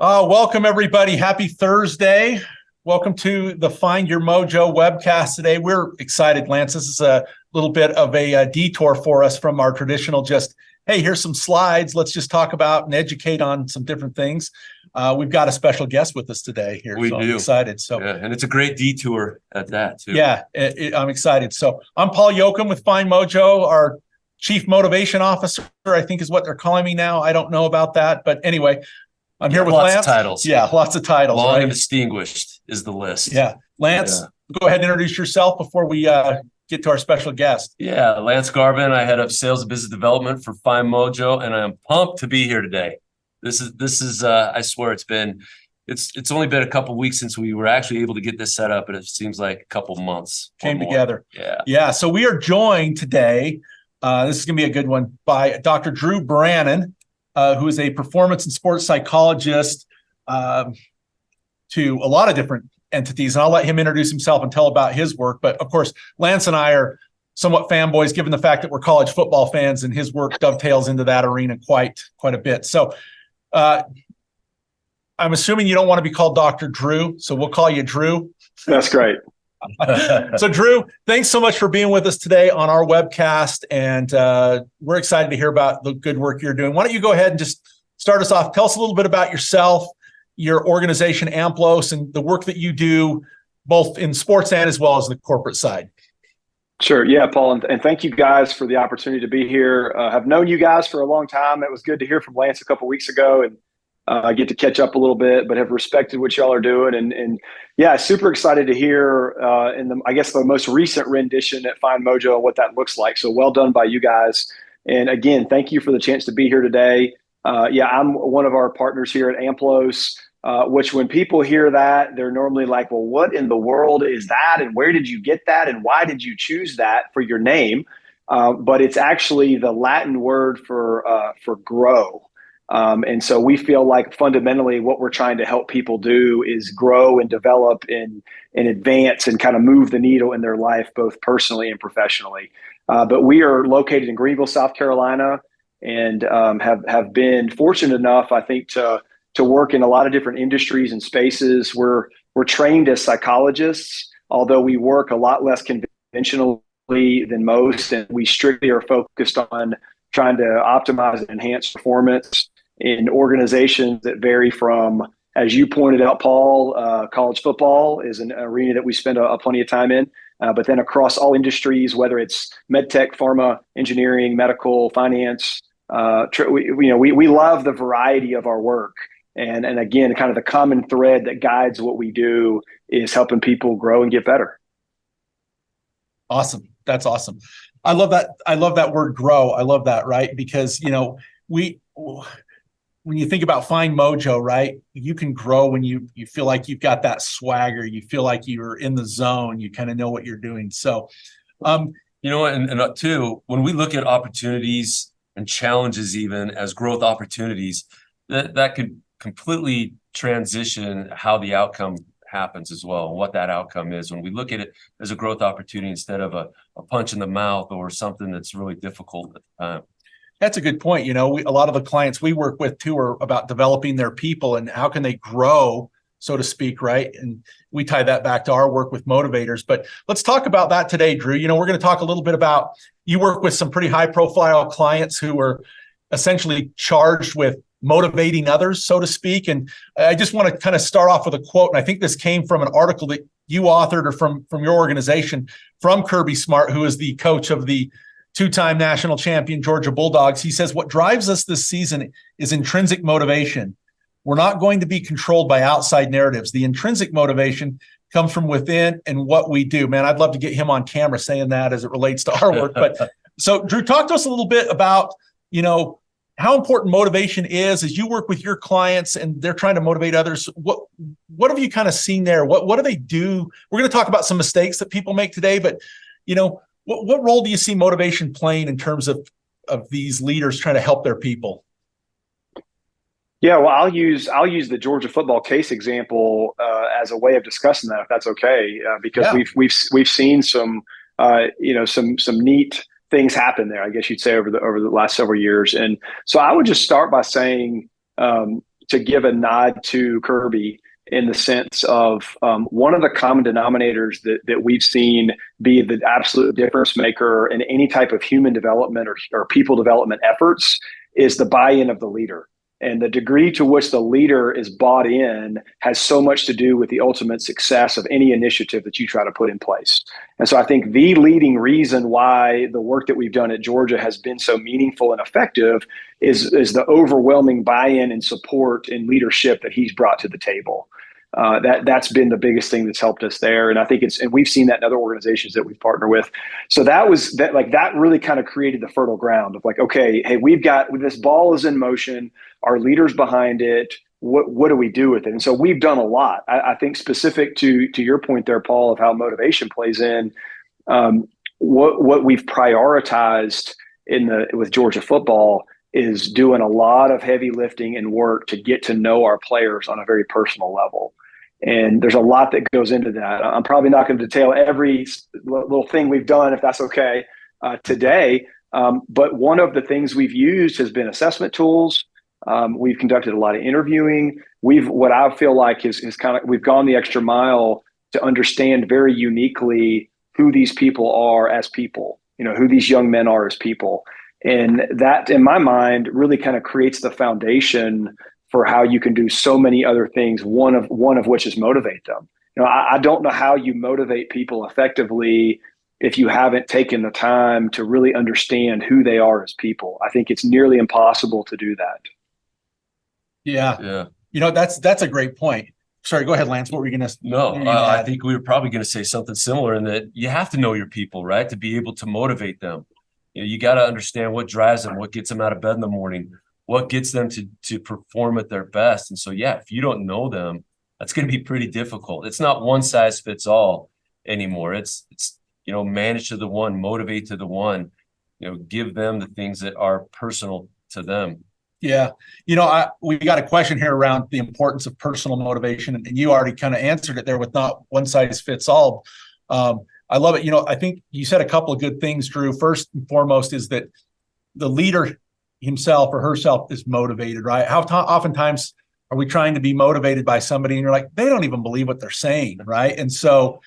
Welcome, everybody. Happy Thursday. Welcome to the Find Your Mojo webcast today. We're excited, Lance. This is a little bit of a detour for us from our traditional just, hey, here's some slides. Let's just talk about and educate on some different things. We've got a special guest with us today here. We do. I'm excited. So, yeah, and it's a great detour at that, too. Yeah, I'm excited. So I'm Paul Yoakum with FindMojo, our Chief Motivation Officer, I think is what they're calling me now. I don't know about that. But anyway, I'm here with lots Lance. of titles. Yeah, lots of titles. Long right? and distinguished is the list. Yeah. Lance, Go ahead and introduce yourself before we get to our special guest. Yeah, Lance Garvin. I head up sales and business development for FindMojo, and I'm pumped to be here today. This is I swear it's only been a couple of weeks since we were actually able to get this set up, and it seems like a couple months came together. Yeah. So we are joined today. This is going to be a good one by Dr. Drew Brannon, who is a performance and sports psychologist to a lot of different entities. And I'll let him introduce himself and tell about his work. But of course, Lance and I are somewhat fanboys, given the fact that we're college football fans, and his work dovetails into that arena quite a bit. So I'm assuming you don't want to be called Dr. Drew, so we'll call you Drew. That's great. So Drew, thanks so much for being with us today on our webcast. And we're excited to hear about the good work you're doing. Why don't you go ahead and just start us off? Tell us a little bit about yourself, your organization, Amplos, and the work that you do both in sports and as well as the corporate side. Sure. Yeah, Paul. And thank you guys for the opportunity to be here. I've known you guys for a long time. It was good to hear from Lance a couple of weeks ago, and I get to catch up a little bit, but have respected what y'all are doing. And yeah, super excited to hear the most recent rendition at FindMojo and what that looks like. So well done by you guys. And again, thank you for the chance to be here today. I'm one of our partners here at Amplos, which when people hear that, they're normally like, well, what in the world is that? And where did you get that? And why did you choose that for your name? But it's actually the Latin word for grow. And so we feel like fundamentally what we're trying to help people do is grow and develop and advance and kind of move the needle in their life, both personally and professionally. But we are located in Greenville, South Carolina, and have been fortunate enough, I think, to work in a lot of different industries and spaces. We're trained as psychologists, although we work a lot less conventionally than most, and we strictly are focused on trying to optimize and enhance performance in organizations that vary from, as you pointed out, Paul, college football is an arena that we spend a plenty of time in, but then across all industries, whether it's med tech, pharma, engineering, medical, finance, we love the variety of our work. And again, kind of the common thread that guides what we do is helping people grow and get better. Awesome. That's awesome. I love that. I love that word grow. I love that, right? Because, when you think about FindMojo, right, you can grow when you feel like you've got that swagger, you feel like you're in the zone, you kind of know what you're doing. So, and too, when we look at opportunities and challenges, even as growth opportunities, that could completely transition how the outcome happens as well, what that outcome is. When we look at it as a growth opportunity instead of a punch in the mouth or something that's really difficult at the time. That's a good point. A lot of the clients we work with too are about developing their people and how can they grow, so to speak, right? And we tie that back to our work with motivators. But let's talk about that today, Drew. We're going to talk a little bit about, you work with some pretty high profile clients who are essentially charged with motivating others, so to speak. And I just want to kind of start off with a quote. And I think this came from an article that you authored or from your organization, from Kirby Smart, who is the coach of the two-time national champion Georgia Bulldogs. He says, what drives us this season is intrinsic motivation. We're not going to be controlled by outside narratives. The intrinsic motivation comes from within and what we do. Man, I'd love to get him on camera saying that as it relates to our work. But so Drew, talk to us a little bit about, how important motivation is as you work with your clients and they're trying to motivate others. What have you kind of seen there? What do they do? We're going to talk about some mistakes that people make today, but what role do you see motivation playing in terms of these leaders trying to help their people? Yeah, well, I'll use the Georgia football case example as a way of discussing that, if that's okay, because we've seen some neat things happen there, I guess you'd say, over the last several years. And so I would just start by saying, to give a nod to Kirby in the sense of one of the common denominators that we've seen be the absolute difference maker in any type of human development or people development efforts is the buy-in of the leader. And the degree to which the leader is bought in has so much to do with the ultimate success of any initiative that you try to put in place. And so I think the leading reason why the work that we've done at Georgia has been so meaningful and effective is the overwhelming buy-in and support and leadership that he's brought to the table. That's been the biggest thing that's helped us there. And I think and we've seen that in other organizations that we've partnered with. So that really kind of created the fertile ground of like, okay, hey, we've got this ball is in motion, our leaders behind it. What do we do with it? And so we've done a lot. I think specific to your point there, Paul, of how motivation plays in, what we've prioritized with Georgia football is doing a lot of heavy lifting and work to get to know our players on a very personal level. And there's a lot that goes into that. I'm probably not going to detail every little thing we've done, if that's okay, today. But one of the things we've used has been assessment tools. We've conducted a lot of interviewing. What I feel like is kind of, we've gone the extra mile to understand very uniquely who these people are as people, who these young men are as people. And that, in my mind, really kind of creates the foundation for how you can do so many other things, one of which is motivate them. I don't know how you motivate people effectively if you haven't taken the time to really understand who they are as people. I think it's nearly impossible to do that. Yeah. That's a great point. Sorry, go ahead, Lance. What were you going to? No, I think we were probably going to say something similar in that you have to know your people, right? To be able to motivate them. You got to understand what drives them, what gets them out of bed in the morning, what gets them to perform at their best. And so, if you don't know them, that's going to be pretty difficult. It's not one size fits all anymore. It's manage to the one, motivate to the one, give them the things that are personal to them. Yeah. We got a question here around the importance of personal motivation, and you already kind of answered it there with not one size fits all. I love it. I think you said a couple of good things, Drew. First and foremost is that the leader himself or herself is motivated, right? Oftentimes are we trying to be motivated by somebody and you're like, they don't even believe what they're saying, right? And so,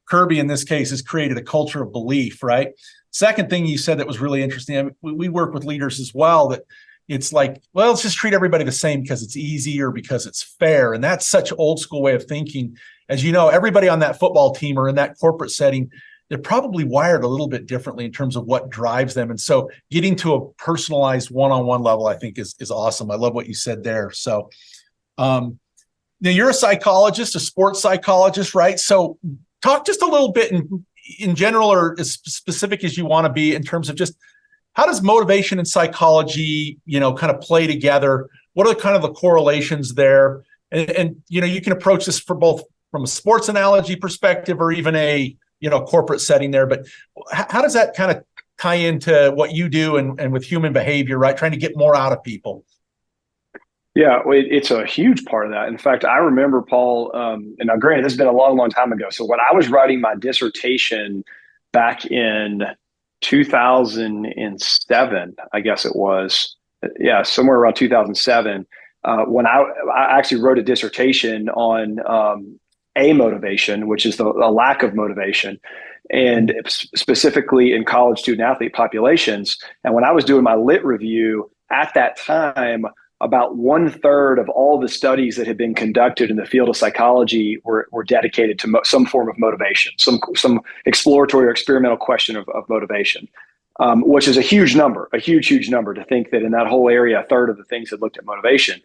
Kirby in this case has created a culture of belief, right? Second thing you said that was really interesting, I mean, we work with leaders as well, that it's like, well, let's just treat everybody the same because it's easy or because it's fair. And that's such an old school way of thinking. As you know, everybody on that football team or in that corporate setting, they're probably wired a little bit differently in terms of what drives them. And so getting to a personalized one-on-one level, I think is awesome. I love what you said there. So now you're a psychologist, a sports psychologist, right? So talk just a little bit in general or as specific as you want to be in terms of just how does motivation and psychology, kind of play together? What are kind of the correlations there? And you can approach this for both from a sports analogy perspective or even a, corporate setting there. But how does that kind of tie into what you do and with human behavior, right? Trying to get more out of people. Yeah, it's a huge part of that. In fact, I remember, Paul, and now granted, this has been a long, long time ago. So when I was writing my dissertation back in 2007, I guess it was, somewhere around 2007, when I actually wrote a dissertation on amotivation, which is the lack of motivation, and specifically in college student athlete populations. And when I was doing my lit review at that time, about 1/3 of all the studies that had been conducted in the field of psychology were dedicated to some form of motivation, some exploratory or experimental question of motivation, which is a huge number to think that in that whole area, 1/3 of the things had looked at motivation.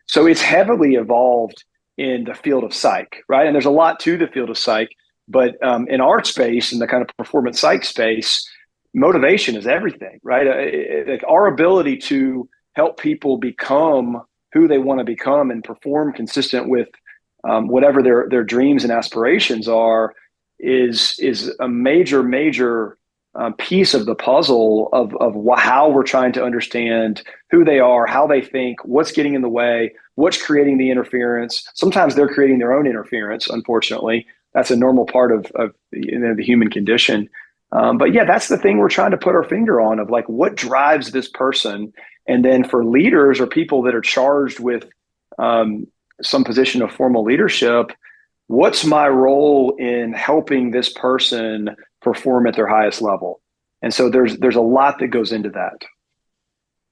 So it's heavily evolved in the field of psych, right? And there's a lot to the field of psych, but in our space, in the kind of performance psych space, motivation is everything, right? Like our ability to help people become who they want to become and perform consistent with whatever their dreams and aspirations are is a major piece of the puzzle of how we're trying to understand who they are, how they think, what's getting in the way, what's creating the interference. Sometimes they're creating their own interference, unfortunately. That's a normal part of the human condition. But yeah, that's the thing we're trying to put our finger on, of like, what drives this person. And then for leaders or people that are charged with some position of formal leadership, what's my role in helping this person perform at their highest level? And so there's a lot that goes into that.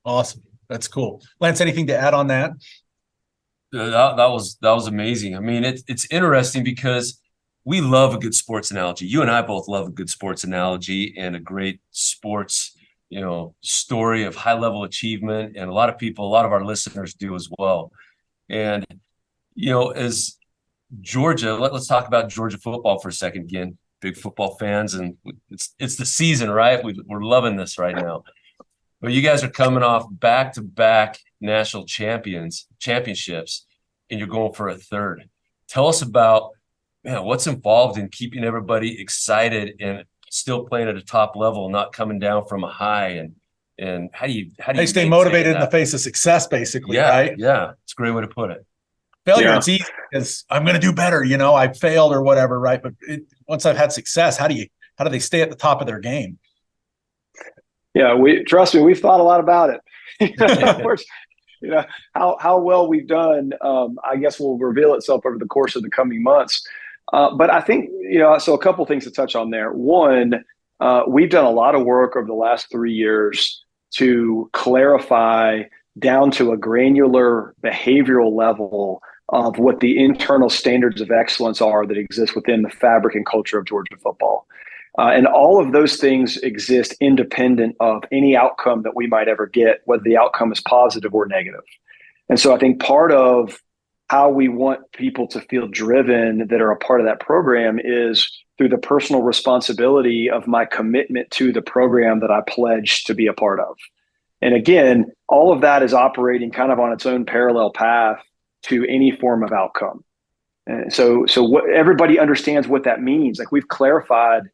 Awesome. That's cool. Lance, anything to add on that? That was amazing. I mean, it's interesting because we love a good sports analogy. You and I both love a good sports analogy and a great sports, story of high level achievement. And a lot of our listeners do as well. And, as Georgia, let's talk about Georgia football for a second. Again, big football fans, and it's the season, right? We're loving this right now. But you guys are coming off back-to-back national championships, and you're going for a third. Tell us about what's involved in keeping everybody excited and still playing at a top level, not coming down from a high, and how do you stay motivated in the face of success, basically, right? Yeah, it's a great way to put it. Failure, it's easy because I'm going to do better. I failed or whatever, right? But once I've had success, how do they stay at the top of their game? Yeah, trust me, we've thought a lot about it. How well we've done, I guess will reveal itself over the course of the coming months. But I think, so a couple things to touch on there. One, we've done a lot of work over the last 3 years to clarify down to a granular behavioral level of what the internal standards of excellence are that exist within the fabric and culture of Georgia football. And all of those things exist independent of any outcome that we might ever get, whether the outcome is positive or negative. And so I think part of how we want people to feel driven that are a part of that program is through the personal responsibility of my commitment to the program that I pledged to be a part of. And again, all of that is operating kind of on its own parallel path to any form of outcome. And so what everybody understands what that means. Like, we've clarified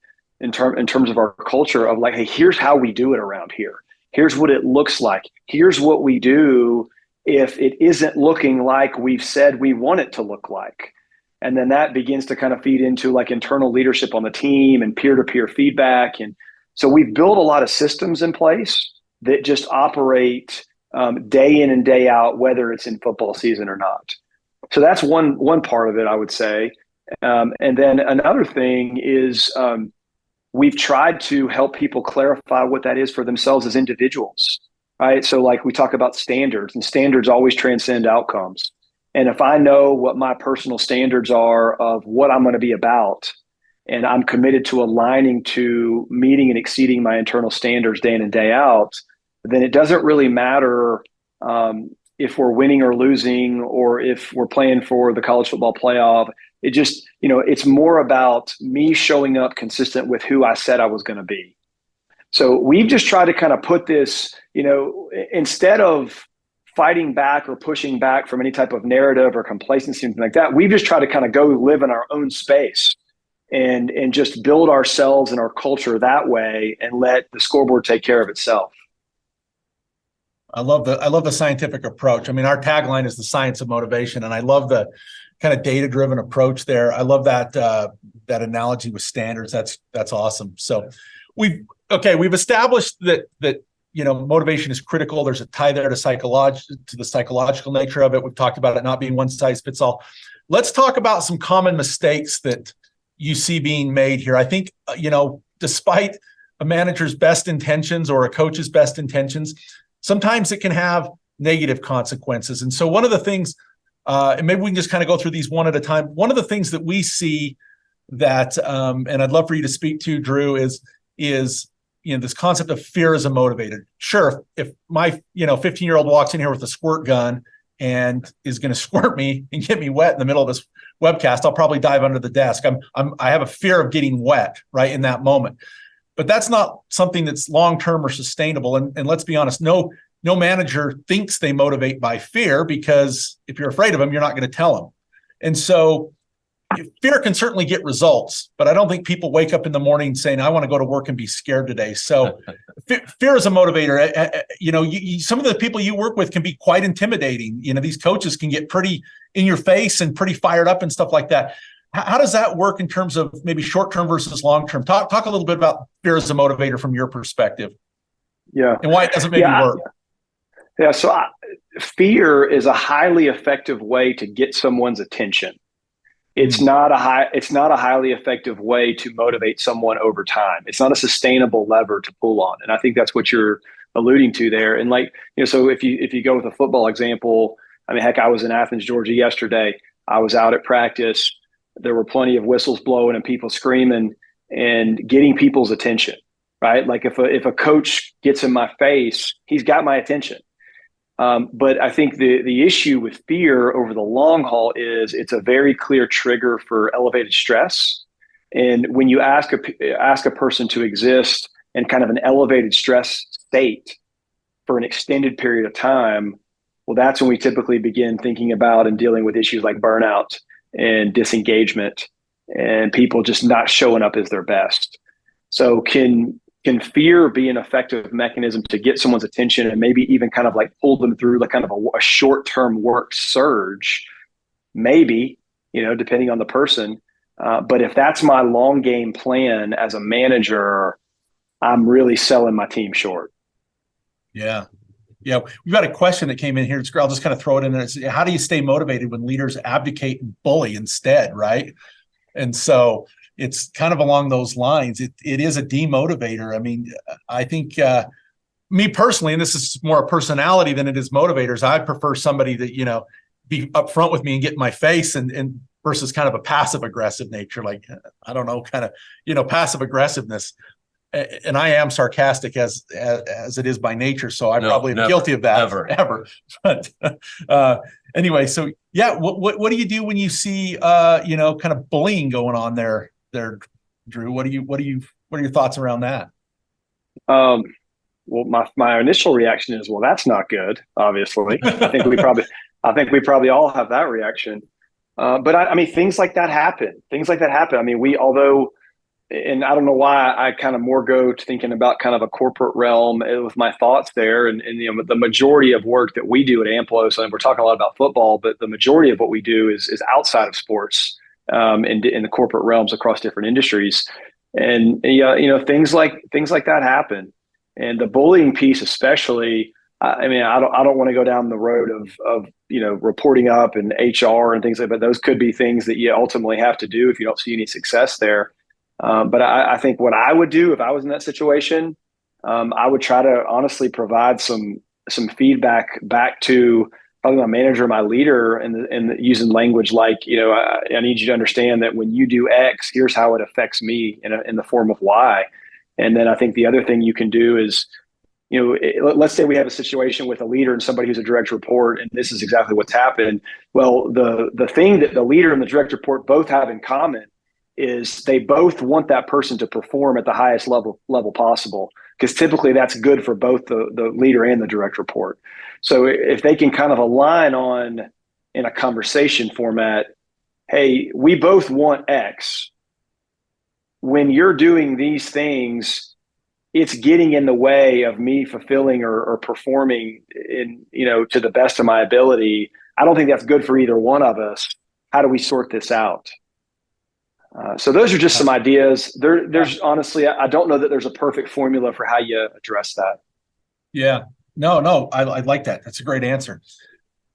in terms of our culture of like, hey, here's how we do it around here. Here's what it looks like. Here's what we do if it isn't looking like we've said we want it to look like. And then that begins to kind of feed into like internal leadership on the team and peer-to-peer feedback. And so we've built a lot of systems in place that just operate day in and day out, whether it's in football season or not. So that's one part of it, I would say. And then another thing is we've tried to help people clarify what that is for themselves as individuals, right? So like we talk about standards, and standards always transcend outcomes. And if I know what my personal standards are of what I'm going to be about, and I'm committed to aligning to meeting and exceeding my internal standards day in and day out, then it doesn't really matter if we're winning or losing, or if we're playing for the college football playoff. It just, it's more about me showing up consistent with who I said I was going to be. So we've just tried to kind of put this, instead of fighting back or pushing back from any type of narrative or complacency, anything like that, we've just tried to kind of go live in our own space and just build ourselves and our culture that way and let the scoreboard take care of itself. I love the scientific approach. I mean, our tagline is the science of motivation, and I love the kind of data-driven approach there. I love that analogy with standards. That's awesome. So we've established that motivation is critical. There's a tie there to the psychological nature of it. We've talked about it not being one size fits all. Let's talk about some common mistakes that you see being made here. I think despite a manager's best intentions or a coach's best intentions, sometimes it can have negative consequences. And so one of the things, and maybe we can just kind of go through these one at a time. One of the things that we see that, and I'd love for you to speak to, Drew, is this concept of fear as a motivator. Sure, if my 15-year-old walks in here with a squirt gun and is going to squirt me and get me wet in the middle of this webcast, I'll probably dive under the desk. I have a fear of getting wet right in that moment. But that's not something that's long-term or sustainable. And let's be honest, no manager thinks they motivate by fear, because if you're afraid of them, you're not going to tell them. And so fear can certainly get results, but I don't think people wake up in the morning saying, I want to go to work and be scared today. So fear is a motivator. Some of the people you work with can be quite intimidating. These coaches can get pretty in your face and pretty fired up and stuff like that. How does that work in terms of maybe short-term versus long-term? Talk a little bit about fear as a motivator from your perspective. Yeah. And why it doesn't maybe work. Fear is a highly effective way to get someone's attention. It's not a highly effective way to motivate someone over time. It's not a sustainable lever to pull on. And I think that's what you're alluding to there. And so if you go with a football example, I mean, heck, I was in Athens, Georgia yesterday. I was out at practice. There were plenty of whistles blowing and people screaming and getting people's attention, right? Like if a coach gets in my face, he's got my attention. But I think the issue with fear over the long haul is it's a very clear trigger for elevated stress. And when you ask a person to exist in kind of an elevated stress state for an extended period of time, well, that's when we typically begin thinking about and dealing with issues like burnout and disengagement and people just not showing up as their best. So can fear be an effective mechanism to get someone's attention and maybe even kind of like pull them through like kind of a short-term work surge? Maybe, depending on the person. But if that's my long game plan as a manager, I'm really selling my team short. Yeah. Yeah. We've got a question that came in here. I'll just kind of throw it in there. It's, how do you stay motivated when leaders abdicate and bully instead? Right. And so it's kind of along those lines. It is a demotivator. I mean, I think me personally, and this is more a personality than it is motivators, I prefer somebody that, be upfront with me and get in my face and versus kind of a passive aggressive nature. Like, I don't know, kind of, passive aggressiveness. And I am sarcastic as it is by nature. So I probably am guilty of that ever. But anyway, so yeah, what do you do when you see, kind of bullying going on there, Drew? What are your thoughts around that? Well, my initial reaction is, well, that's not good. Obviously, I think we probably all have that reaction. But I mean, things like that happen. I mean, and I don't know why I kind of more go to thinking about kind of a corporate realm with my thoughts there. And the majority of work that we do at Amplos, and we're talking a lot about football, but the majority of what we do is outside of sports, in the corporate realms across different industries. And things like that happen. And the bullying piece, especially, I mean, I don't want to go down the road of reporting up and HR and things like that. Those could be things that you ultimately have to do if you don't see any success there. But I think what I would do if I was in that situation, I would try to honestly provide some feedback back to probably my manager, my leader, and using language like, I need you to understand that when you do X, here's how it affects me in the form of Y. And then I think the other thing you can do is, let's say we have a situation with a leader and somebody who's a direct report, and this is exactly what's happened. Well, the thing that the leader and the direct report both have in common is they both want that person to perform at the highest level possible, because typically that's good for both the leader and the direct report. So if they can kind of align on in a conversation format, hey, we both want X. When you're doing these things, it's getting in the way of me fulfilling or performing to the best of my ability. I don't think that's good for either one of us. How do we sort this out? So those are just some ideas. There's honestly, I don't know that there's a perfect formula for how you address that. Yeah, no, I like that. That's a great answer.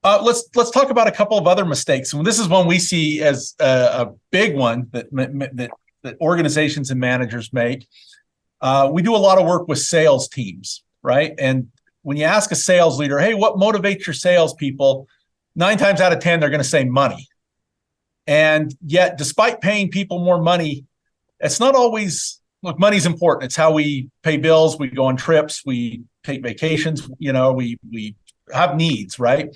Let's talk about a couple of other mistakes. And this is one we see as a big one that organizations and managers make. We do a lot of work with sales teams, right? And when you ask a sales leader, hey, what motivates your salespeople? 9 times out of 10, they're going to say money. And yet, despite paying people more money, it's not always, look, money's important. It's how we pay bills. We go on trips. We take vacations. We have needs, right?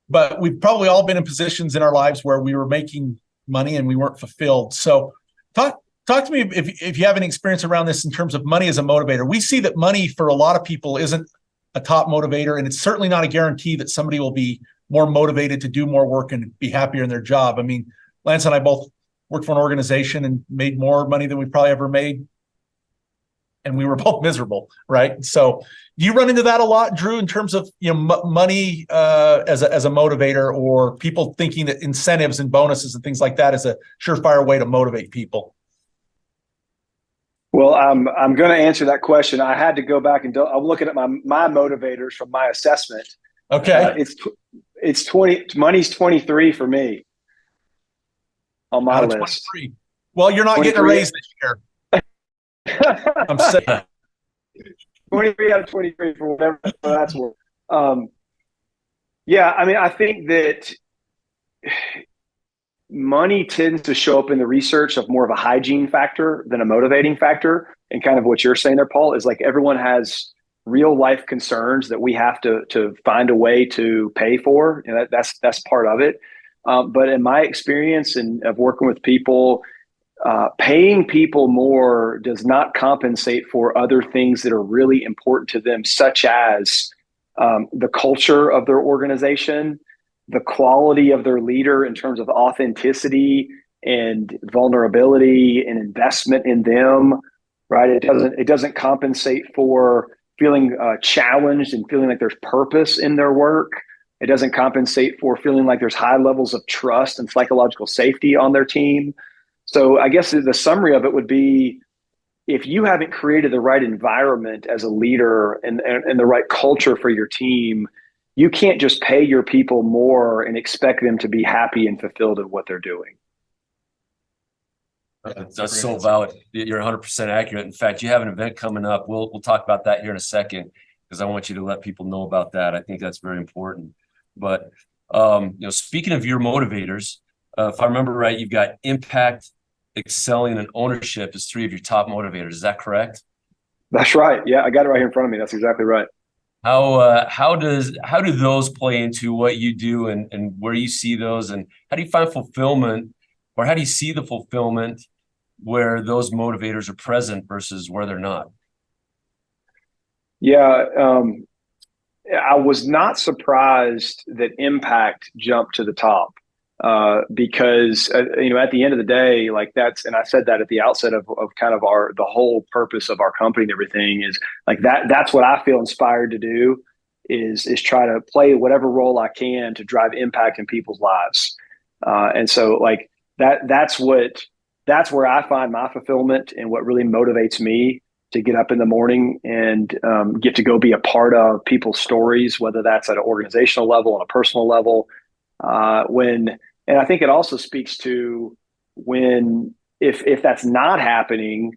But we've probably all been in positions in our lives where we were making money and we weren't fulfilled. So talk to me if you have any experience around this in terms of money as a motivator. We see that money for a lot of people isn't a top motivator, and it's certainly not a guarantee that somebody will be more motivated to do more work and be happier in their job. I mean, Lance and I both worked for an organization and made more money than we probably ever made and we were both miserable, right? So do you run into that a lot, Drew, in terms of money as a motivator, or people thinking that incentives and bonuses and things like that is a surefire way to motivate people? Well, I'm going to answer that question. I had to go back and I'm looking at my motivators from my assessment. Okay. It's 20. Money's 23 for me on my list. 23. Well, you're not getting a raise this year. I'm saying 23 out of 23 for whatever that's worth. Yeah, I mean, I think that money tends to show up in the research of more of a hygiene factor than a motivating factor. And kind of what you're saying there, Paul, is like everyone has real life concerns that we have to find a way to pay for. And that's part of it. But in my experience and of working with people, paying people more does not compensate for other things that are really important to them, such as the culture of their organization, the quality of their leader in terms of authenticity and vulnerability and investment in them, right? It doesn't compensate for feeling challenged and feeling like there's purpose in their work. It doesn't compensate for feeling like there's high levels of trust and psychological safety on their team. So I guess the summary of it would be, if you haven't created the right environment as a leader and the right culture for your team, you can't just pay your people more and expect them to be happy and fulfilled in what they're doing. That's so valid. You're 100% accurate. In fact, you have an event coming up. We'll talk about that here in a second, because I want you to let people know about that. I think that's very important. But speaking of your motivators, if I remember right, you've got impact, excelling, and ownership as three of your top motivators. Is that correct? That's right. Yeah, I got it right here in front of me. That's exactly right. How do those play into what you do, and where you see those, and how do you find fulfillment, or how do you see the fulfillment where those motivators are present versus where they're not? Yeah, I was not surprised that impact jumped to the top, because at the end of the day, like and I said that at the outset of kind of the whole purpose of our company and everything is like that's what I feel inspired to do is try to play whatever role I can to drive impact in people's lives. And so like that's where I find my fulfillment and what really motivates me to get up in the morning and get to go be a part of people's stories, whether that's at an organizational level, on a personal level. And I think it also speaks to when, if that's not happening,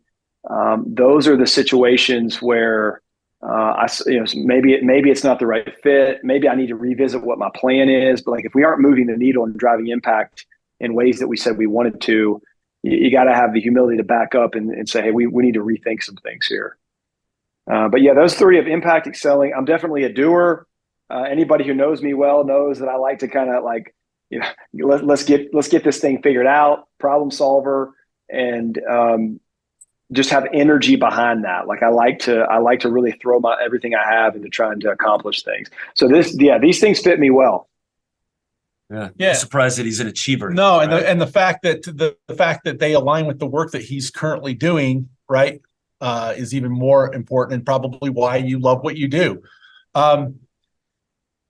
those are the situations where maybe it's not the right fit. Maybe I need to revisit what my plan is. But like if we aren't moving the needle and driving impact in ways that we said we wanted to, you got to have the humility to back up and say, hey, we need to rethink some things here. But yeah, those three of impact, excelling. I'm definitely a doer. Anybody who knows me well knows that I like to kind of like, let's get this thing figured out, problem solver, and just have energy behind that. Like I like to really throw everything I have into trying to accomplish things. So these things fit me well. Yeah. I'm surprised that he's an achiever. No, right? and the fact that the fact that they align with the work that he's currently doing, right, is even more important, and probably why you love what you do.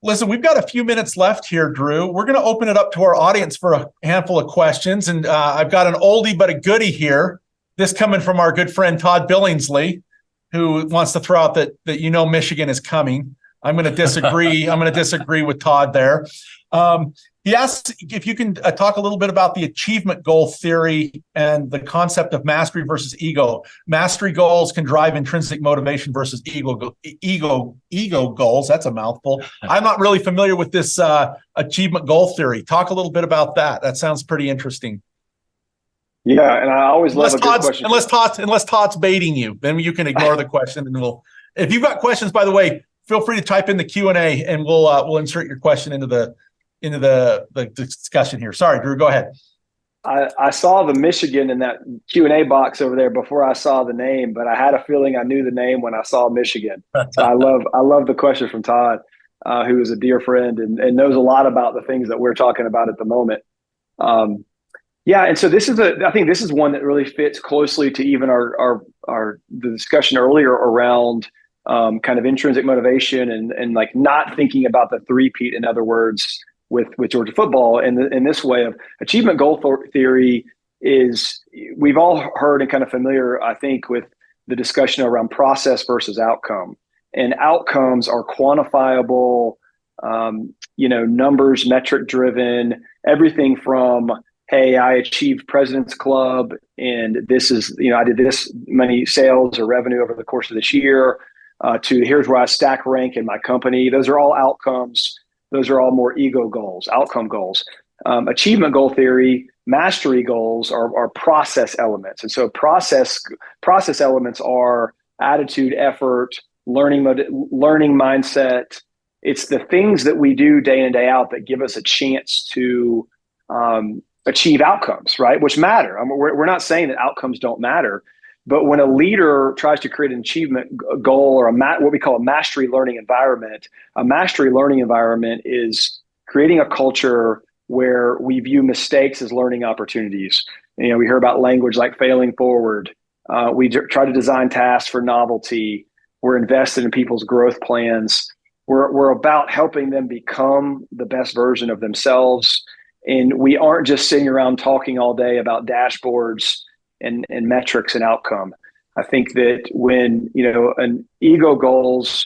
Listen, we've got a few minutes left here, Drew. We're going to open it up to our audience for a handful of questions, and I've got an oldie but a goodie here. This coming from our good friend Todd Billingsley, who wants to throw out that Michigan is coming. I'm going to disagree. I'm going to disagree with Todd there. He asks if you can talk a little bit about the achievement goal theory and the concept of mastery versus ego. Mastery goals can drive intrinsic motivation versus ego goals. That's a mouthful. I'm not really familiar with this achievement goal theory. Talk a little bit about that. That sounds pretty interesting. Yeah, and I always love a good question. Unless Todd's baiting you, then you can ignore the question, and if you've got questions, by the way, feel free to type in the Q&A, and we'll insert your question into the discussion here. Sorry, Drew, go ahead. I saw the Michigan in that Q&A box over there before I saw the name, but I had a feeling I knew the name when I saw Michigan. So I love the question from Todd, who is a dear friend and knows a lot about the things that we're talking about at the moment. Yeah, and so I think this is one that really fits closely to even the discussion earlier around kind of intrinsic motivation and like not thinking about the three-peat, in other words, with Georgia football. And in this way of achievement goal theory is, we've all heard and kind of familiar, I think, with the discussion around process versus outcome. And outcomes are quantifiable, numbers, metric driven, everything from, hey, I achieved President's Club, and this is, I did this many sales or revenue over the course of this year, to here's where I stack rank in my company. Those are all outcomes. Those are all more ego goals, outcome goals. Achievement goal theory, mastery goals are process elements. And so process elements are attitude, effort, learning mindset. It's the things that we do day in and day out that give us a chance to achieve outcomes, right? Which matter. We're not saying that outcomes don't matter, but when a leader tries to create an achievement goal or what we call a mastery learning environment, a mastery learning environment is creating a culture where we view mistakes as learning opportunities. We hear about language like failing forward. We try to design tasks for novelty. We're invested in people's growth plans. We're about helping them become the best version of themselves. And we aren't just sitting around talking all day about dashboards and metrics and outcome. I think that when, an ego goals,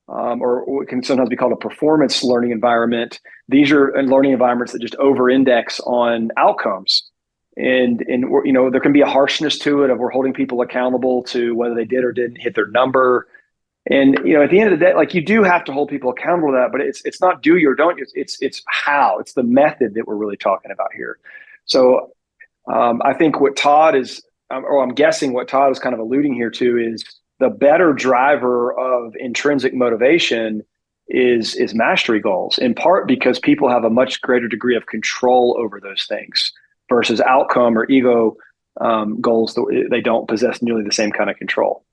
or what can sometimes be called a performance learning environment, these are learning environments that just over-index on outcomes. And there can be a harshness to it of we're holding people accountable to whether they did or didn't hit their number. And at the end of the day, like, you do have to hold people accountable to that, but it's not do you or don't. It's how. It's the method that we're really talking about here. So I think what Todd is, or I'm guessing what Todd is kind of alluding here to, is the better driver of intrinsic motivation is mastery goals, in part because people have a much greater degree of control over those things versus outcome or ego goals that they don't possess nearly the same kind of control.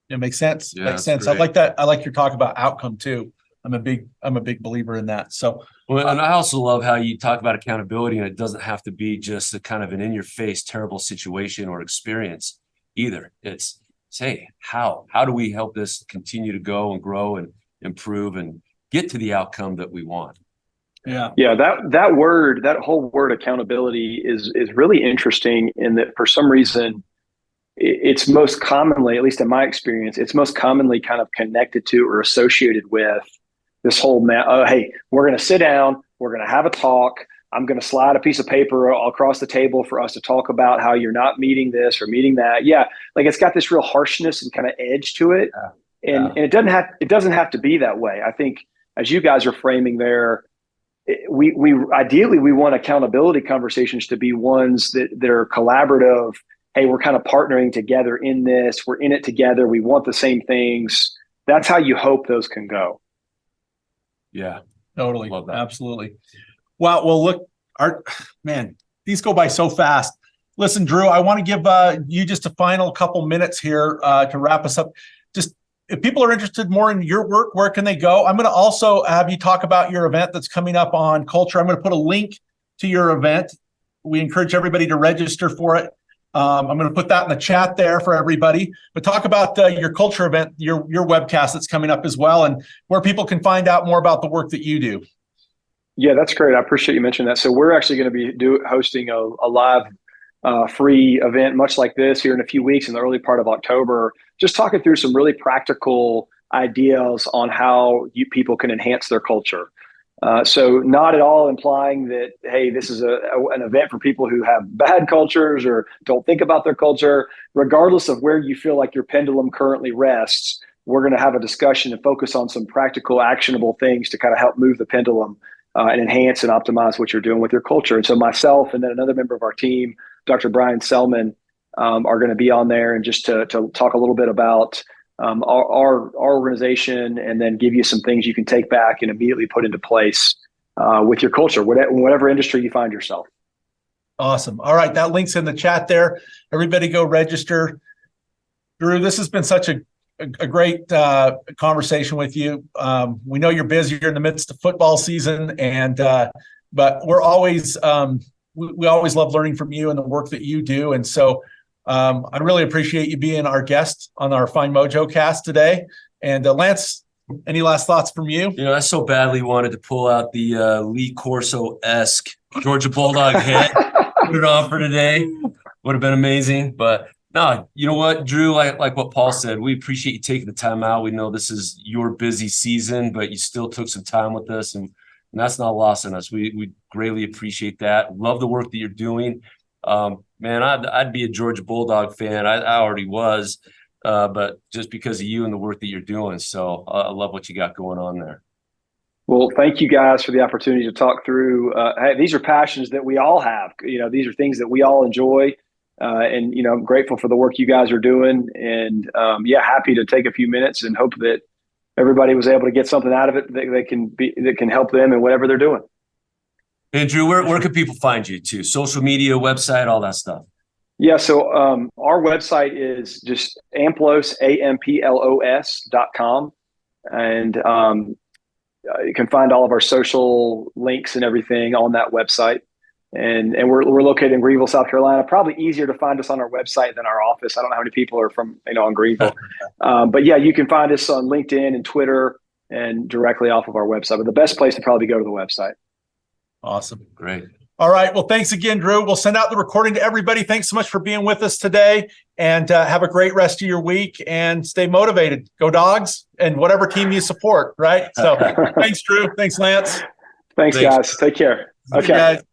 It makes sense. Yeah, Makes sense. great. I like that. I like your talk about outcome too. I'm a big believer in that. So, Well, and I also love how you talk about accountability, and it doesn't have to be just a kind of an in-your-face terrible situation or experience either. It's, say, how do we help this continue to go and grow and improve and get to the outcome that we want? yeah. That whole word accountability is really interesting in that, for some reason, it's most commonly, at least in my experience, it's most commonly kind of connected to or associated with this whole, hey, we're going to sit down, we're going to have a talk. I'm going to slide a piece of paper across the table for us to talk about how you're not meeting this or meeting that. Yeah. Like, it's got this real harshness and kind of edge to it. Yeah. And it doesn't have to be that way. I think, as you guys are framing there, we ideally, we want accountability conversations to be ones that are collaborative. Hey, we're kind of partnering together in this. We're in it together. We want the same things. That's how you hope those can go. Yeah, Totally. Love that. Absolutely. Wow. Well, look, these go by so fast. Listen, Drew, I want to give you just a final couple minutes here to wrap us up. Just, if people are interested more in your work, where can they go? I'm going to also have you talk about your event that's coming up on culture. I'm going to put a link to your event. We encourage everybody to register for it. I'm going to put that in the chat there for everybody. But talk about your culture event, your webcast that's coming up as well, and where people can find out more about the work that you do. Yeah, that's great. I appreciate you mentioning that. So we're actually going to be hosting a live free event much like this here in a few weeks in the early part of October, just talking through some really practical ideas on how people can enhance their culture. So not at all implying that, hey, this is an event for people who have bad cultures or don't think about their culture. Regardless of where you feel like your pendulum currently rests, we're going to have a discussion and focus on some practical, actionable things to kind of help move the pendulum and enhance and optimize what you're doing with your culture. And so myself and then another member of our team, Dr. Brian Selman, are going to be on there, and just to talk a little bit about our organization, and then give you some things you can take back and immediately put into place with your culture, whatever industry you find yourself. Awesome. All right. That link's in the chat there. Everybody go register. Drew, this has been such a great conversation with you. We know you're busy. You're in the midst of football season, but we're always we always love learning from you and the work that you do. And so I really appreciate you being our guest on our FindMojo cast today. And Lance, any last thoughts from you? You know, I so badly wanted to pull out the Lee Corso-esque Georgia Bulldog head, put it on for today. Would have been amazing. But no, you know what, Drew, like what Paul said, we appreciate you taking the time out. We know this is your busy season, but you still took some time with us, and that's not lost on us. We greatly appreciate that. Love the work that you're doing. Man, I'd be a Georgia Bulldog fan. I already was, but just because of you and the work that you're doing. So I love what you got going on there. Well, thank you guys for the opportunity to talk through. Hey, these are passions that we all have. You know, these are things that we all enjoy. And, you know, I'm grateful for the work you guys are doing. And yeah, happy to take a few minutes and hope that everybody was able to get something out of it that can help them in whatever they're doing. And Drew, where can people find you too? Social media, website, all that stuff. Yeah. So our website is just amplos, amplos.com. And you can find all of our social links and everything on that website. And we're located in Greenville, South Carolina. Probably easier to find us on our website than our office. I don't know how many people are from, in Greenville. But yeah, you can find us on LinkedIn and Twitter and directly off of our website. But the best place to probably go to the website. Awesome. Great. All right. Well, thanks again, Drew. We'll send out the recording to everybody. Thanks so much for being with us today, and have a great rest of your week, and stay motivated. Go Dogs, and whatever team you support, right? So thanks, Drew. Thanks, Lance. Thanks, guys. Take care. Okay. Guys.